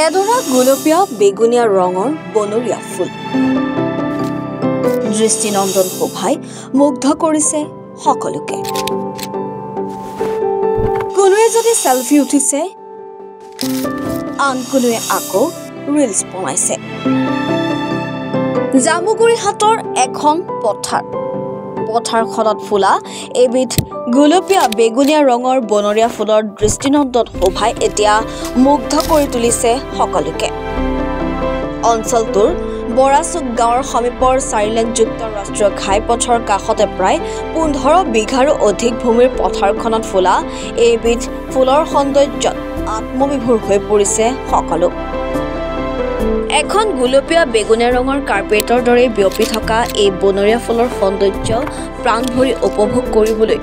এডৰা গোলপীয়া বেগুনীয়া ৰঙৰ বনৰীয়া ফুল দৃষ্টিনন্দন শোভাই মুগ্ধ কৰিছে সকলোকে। কোনোৱে যদি সেলফি উঠিছে, আন কোনোৱে আকৌ ৰিলছ বনাইছে। জামুগুৰিহাটৰ এখন পথাৰখনত ফুলা এবিধ গোলপীয়া বেগুনীয়া ৰঙৰ বনৰীয়া ফুলৰ দৃষ্টিনন্দন শোভাই এতিয়া মুগ্ধ কৰি তুলিছে সকলোকে। অঞ্চলটোৰ বৰাচুক গাঁৱৰ সমীপৰ 4 লেনযুক্ত ৰাষ্ট্ৰীয় ঘাইপথৰ কাষতে প্ৰায় 15 বিঘাৰো অধিক ভূমিৰ পথাৰখনত ফুলা এইবিধ ফুলৰ সৌন্দৰ্যত আত্মবিভোৰ হৈ পৰিছে সকলো। এখন গোলপীয়া বেগুনীয়া ৰঙৰ কাৰ্পেটৰ দৰে বিয়পি থকা এই বনৰীয়া ফুলৰ সৌন্দৰ্য প্ৰাণ ভৰি উপভোগ কৰিবলৈ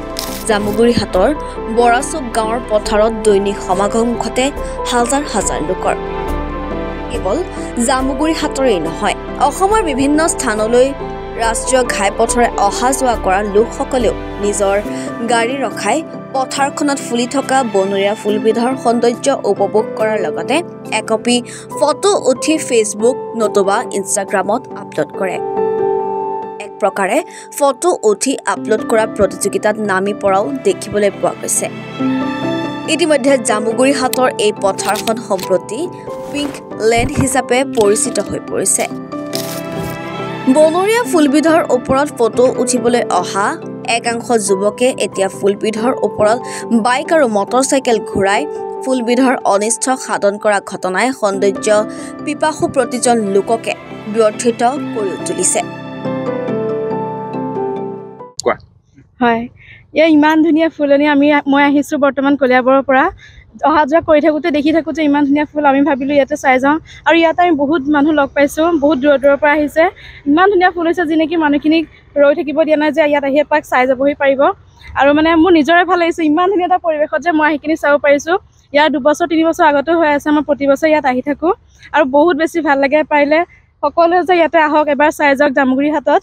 জামুগুৰিহাটৰ বৰাচুক গাঁৱৰ পথাৰত দৈনিক সমাগম ঘটে হাজাৰ হাজাৰ লোকৰ। কেৱল জামুগুৰিহাটৰেই নহয়, অসমৰ বিভিন্ন স্থানলৈ ৰাষ্ট্ৰীয় ঘাইপথৰে অহা যোৱা কৰা লোকসকলেও নিজৰ গাড়ী ৰখাই পথাৰখনত ফুলি থকা বনৰীয়া ফুলবিধৰ সৌন্দৰ্য উপভোগ কৰাৰ লগতে একপি ফটো উঠি ফেচবুক নতুবা ইনষ্টাগ্ৰামত আপলোড কৰে। এক প্ৰকাৰে ফটো উঠি আপলোড কৰা প্ৰতিযোগিতাত নামি পৰাও দেখিবলৈ পোৱা গৈছে। ইতিমধ্যে জামুগুৰিহাটৰ এই পথাৰখন সম্প্ৰতি পিংক লেণ্ড হিচাপে পৰিচিত হৈ পৰিছে। বনৰীয়া ফুলবিধৰ ওপৰত ফটো উঠিবলৈ অহা একাংশ যুৱকে এতিয়া ফুলবিধৰ ওপৰত বাইক আৰু মটৰচাইকেল ঘূৰাই ফুলবিধৰ অনিষ্ট সাধন কৰা ঘটনাই সৌন্দৰ্য পিপাসু প্ৰতিজন লোককে ব্যৰ্থিত কৰি তুলিছে। হয়, ইমান ধুনীয়া ফুলনি মই আহিছোঁ বৰ্তমান কলিয়াবৰৰ পৰা। অহা যোৱা কৰি থাকোঁতে দেখি থাকোঁ যে ইমান ধুনীয়া ফুল, আমি ভাবিলোঁ ইয়াতে চাই যাওঁ। আৰু ইয়াতে আমি বহুত মানুহ লগ পাইছোঁ, বহুত দূৰৰ পৰা আহিছে। ইমান ধুনীয়া ফুল হৈছে যি নেকি মানুহখিনিক ৰৈ থাকিব দিয়া নাই যে ইয়াত আহি এপাক চাই যাবহি পাৰিব। আৰু মানে মোৰ নিজৰে ভাল লাগিছে, ইমান ধুনীয়া এটা পৰিৱেশত যে মই সেইখিনি চাব পাৰিছোঁ। ইয়াৰ 2 বছৰ 3 বছৰ আগতেও হৈ আছে, মই প্ৰতি বছৰ ইয়াত আহি থাকোঁ আৰু বহুত বেছি ভাল লাগে। পাৰিলে সকলোৱে যে ইয়াতে আহক, এবাৰ চাই যাওক জামুগুৰিহাটত।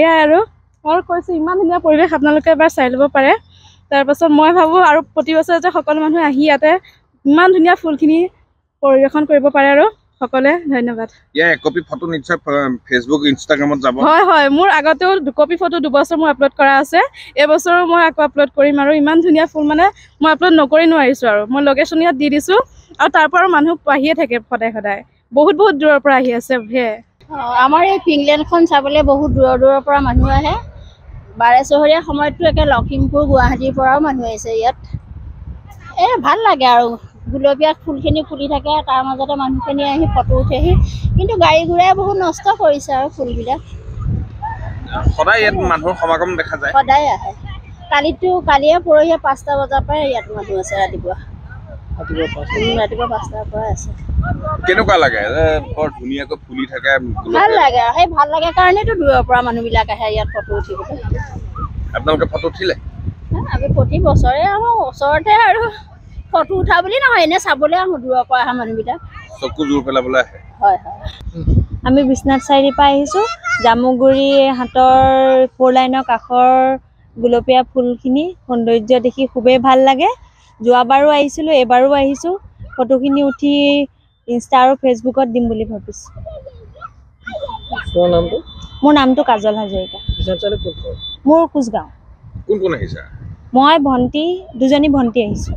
এয়াই আৰু মই কৈছোঁ, ইমান ধুনীয়া পৰিৱেশ, আপোনালোকে এবাৰ চাই ল'ব পাৰে। তাৰপাছত মই ভাবোঁ আৰু প্ৰতি বছৰে যে সকলো মানুহে আহি ইয়াতে ইমান ধুনীয়া ফুলখিনি পৰিৱেশন কৰিব পাৰে। আৰু সকলোৱে ধন্যবাদ। একপি ফটো নিশ্চয় ফেচবুক ইনষ্টাগ্ৰামত যাব। হয়, মোৰ আগতেও 2 কপি ফটো 2 বছৰ মই আপলোড কৰা আছে। এইবছৰো মই আকৌ আপলোড কৰিম। আৰু ইমান ধুনীয়া ফুল মানে মই আপলোড নকৰি নোৱাৰিছোঁ। আৰু মই লোকেশ্যন ইয়াত দি দিছোঁ আৰু তাৰ পৰা মানুহ আহিয়ে থাকে সদায় বহুত দূৰৰ পৰা আহি আছে। আমাৰ এই পিংলেণ্ডখন চাবলৈ বহুত দূৰৰ পৰা মানুহ আহে। 12 চহৰীয়া সময়ততো একে লখিমপুৰ গুৱাহাটীৰ পৰাও মানুহ আহিছে ইয়াত। ভাল লাগে আৰু গোলপীয়া ফুলখিনি ফুলি থাকে, তাৰ মাজতে মানুহখিনি আহি ফটো উঠেহি। কিন্তু গাড়ী ঘোঁৰাই বহুত নষ্ট কৰিছে আৰু ফুলবিলাক। সদায় ইয়াত মানুহৰ সমাগম দেখা যায়, সদায় আহে। কালিয়ে পৰহিয়ে 5টা বজাৰ পৰাই ইয়াত মানুহ আছে। ৰাতিপুৱা 5টাৰ পৰা আছে। কেনেকুৱা লাগে? বৰ ধুনীয়াকৈ ফুলি থাকে, ভাল লাগে। সেই ভাল লাগে কাৰণেতো দূৰৰ পৰা মানুহবিলাক আহে ইয়াত ফটো উঠিবলৈ। আপোনালোকে ফটো উঠিলে? আমি প্ৰতি বছৰে আহোঁ, ওচৰতে আৰু ফটো উঠা বুলি নহয়, এনে চাবলৈ আহোঁ দূৰৰ পৰা অহা মানুহবিলাক। চকু জোৰ পেলাবলৈ আহে। হয়। আমি বিশ্বনাথ চাৰিআলিৰ পৰা আহিছোঁ। জামুগুৰিহাটৰ 4 লাইনৰ কাষৰ গোলপীয়া ফুলখিনি সৌন্দৰ্য দেখি খুবেই ভাল লাগে। যোৱাবাৰো আহিছিলোঁ, এইবাৰো আহিছোঁ। ফটোখিনি উঠি ইনষ্টা আৰু ফেচবুকত দিম বুলি ভাবিছোঁ। মোৰ নামটো কাজল হাজৰিকা। মোৰ কোচগাঁও। কোন আহিছা? মই দুজনী ভণ্টি আহিছোঁ।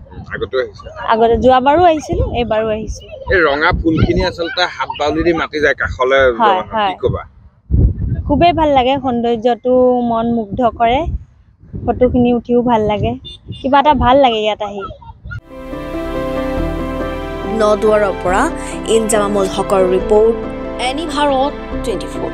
আগতে যোৱাবাৰো আহিছিলোঁ, এইবাৰো আহিছোঁ। এই ৰঙা ফুলখিনি আচলতে হাত বাউলি দি মাতি যায় কাষলৈ, কি ক'বা? খুবেই ভাল লাগে, সৌন্দৰ্যটো মন মুগ্ধ কৰে। ফটোখিনি উঠিও ভাল লাগে, কিবা এটা ভাল লাগে ইয়াত আহি। নদুৱাৰৰ পৰা ইনজামামুল হকৰ ৰিপৰ্ট, এনি ভাৰত 24।